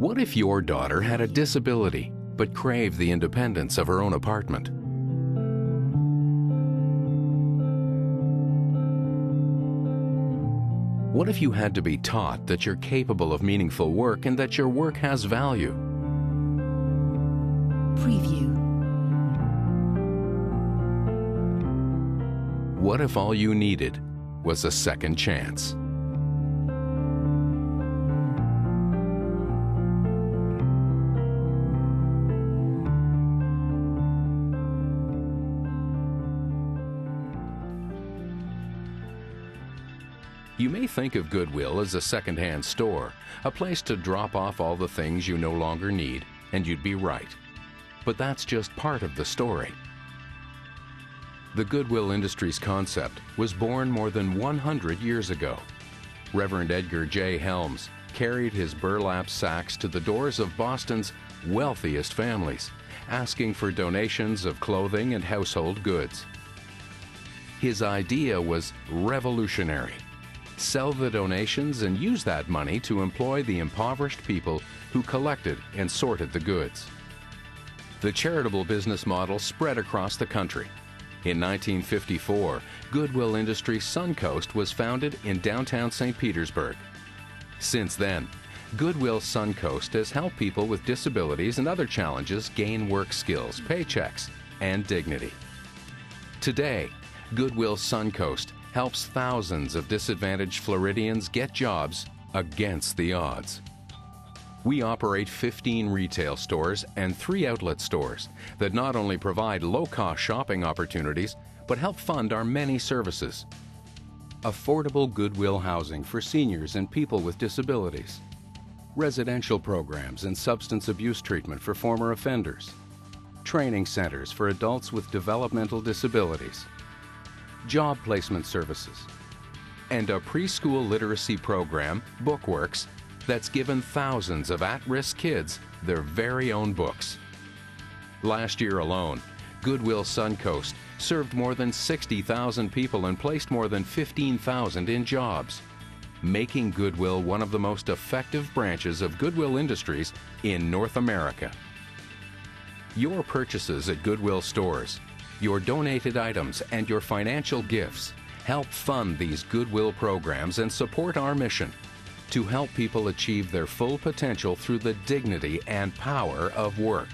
What if your daughter had a disability but craved the independence of her own apartment? What if you had to be taught that you're capable of meaningful work and that your work has value? Preview. What if all you needed was a second chance? You may think of Goodwill as a second-hand store, a place to drop off all the things you no longer need, and you'd be right. But that's just part of the story. The Goodwill Industries concept was born more than 100 years ago. Reverend Edgar J. Helms carried his burlap sacks to the doors of Boston's wealthiest families, asking for donations of clothing and household goods. His idea was revolutionary. Sell the donations and use that money to employ the impoverished people who collected and sorted the goods. The charitable business model spread across the country. In 1954, Goodwill Industries-Suncoast was founded in downtown St. Petersburg. Since then, Goodwill-Suncoast has helped people with disabilities and other challenges gain work skills, paychecks, and dignity. Today, Goodwill-Suncoast helps thousands of disadvantaged Floridians get jobs against the odds. We operate 15 retail stores and 3 outlet stores that not only provide low-cost shopping opportunities, but help fund our many services. Affordable Goodwill housing for seniors and people with disabilities. Residential programs and substance abuse treatment for former offenders. Training centers for adults with developmental disabilities. Job placement services, and a preschool literacy program, Bookworks, that's given thousands of at-risk kids their very own books. Last year alone, Goodwill-Suncoast served more than 60,000 people and placed more than 15,000 in jobs, making Goodwill one of the most effective branches of Goodwill Industries in North America. Your purchases at Goodwill stores, your donated items, and your financial gifts help fund these Goodwill programs and support our mission to help people achieve their full potential through the dignity and power of work.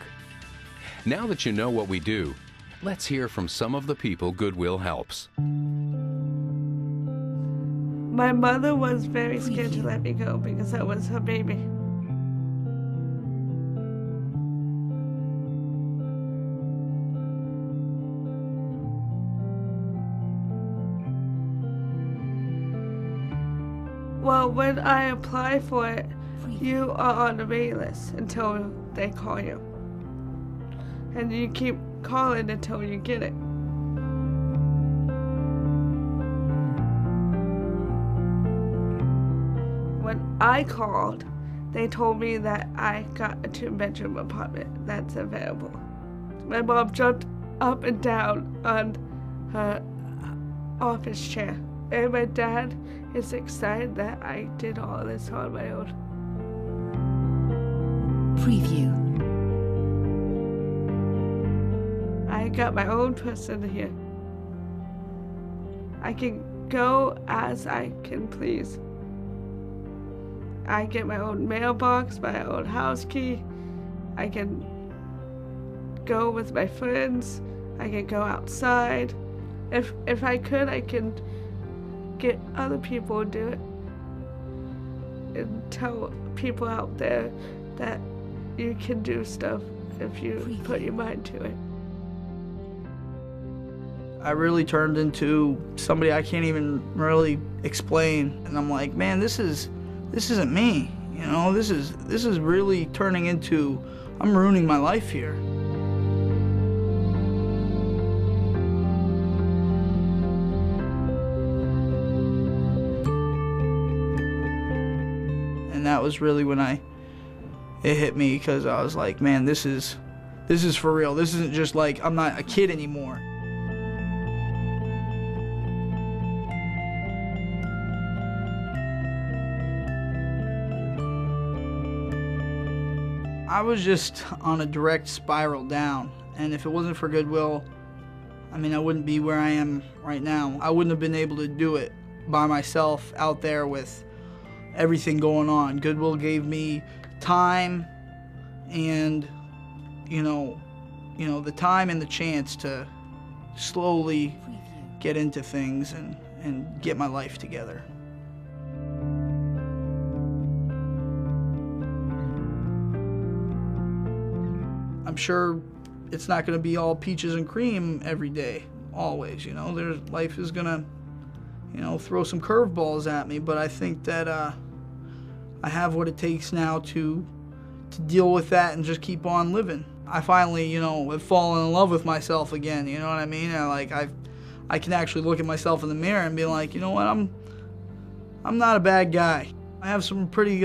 Now that you know what we do, let's hear from some of the people Goodwill helps. My mother was very scared to let me go because I was her baby. Well, when I apply for it, you are on the wait list until they call you. And you keep calling until you get it. When I called, they told me that I got a 2-bedroom apartment that's available. My mom jumped up and down on her office chair. And my dad is excited that I did all this on my own. Preview. I got my own person here. I can go as I can please. I get my own mailbox, my own house key. I can go with my friends. I can go outside. If I could, I can get other people to do it and tell people out there that you can do stuff if you put your mind to it. I really turned into somebody I can't even really explain, and I'm like, man, this isn't me, you know. This is really turning into, I'm ruining my life here. That was really when it hit me, because I was like, man, this is for real. This isn't just like I'm not a kid anymore. I was just on a direct spiral down, and if it wasn't for Goodwill, I mean, I wouldn't be where I am right now. I wouldn't have been able to do it by myself out there with everything going on. Goodwill gave me time and, the time and the chance to slowly get into things and get my life together. I'm sure it's not going to be all peaches and cream every day, always. Life is going to, throw some curveballs at me, but I think that I have what it takes now to deal with that and just keep on living. I finally, have fallen in love with myself again, you know what I mean? I can actually look at myself in the mirror and be like, you know what, I'm not a bad guy. I have some pretty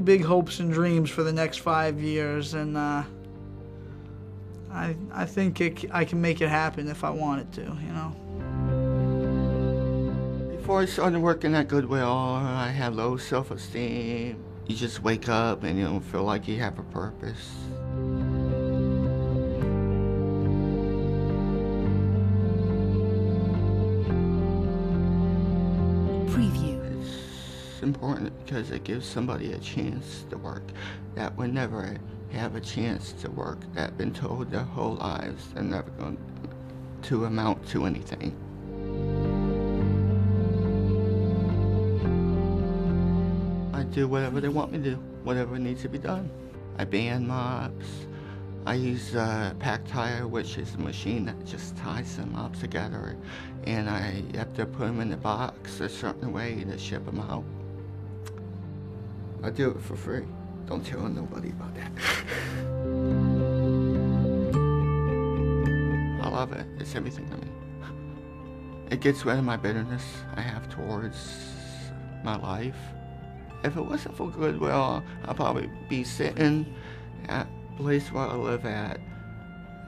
big hopes and dreams for the next 5 years, and I think I can make it happen if I wanted to, Before I started working at Goodwill, I had low self-esteem. You just wake up and you don't feel like you have a purpose. Preview. It's important because it gives somebody a chance to work that would never have a chance to work, that been told their whole lives they're never going to amount to anything. I do whatever they want me to do, whatever needs to be done. I band mops. I use pack tire, which is a machine that just ties them up together, and I have to put them in the box a certain way to ship them out. I do it for free. Don't tell nobody about that. I love it. It's everything to me. It gets rid of my bitterness I have towards my life. If it wasn't for Goodwill, I'd probably be sitting at the place where I live at,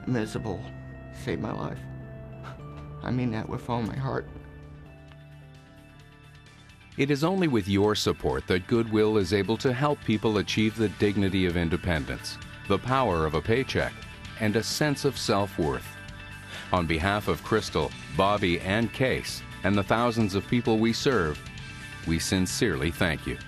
miserable. Save my life. I mean that with all my heart. It is only with your support that Goodwill is able to help people achieve the dignity of independence, the power of a paycheck, and a sense of self-worth. On behalf of Crystal, Bobby, and Case, and the thousands of people we serve, we sincerely thank you.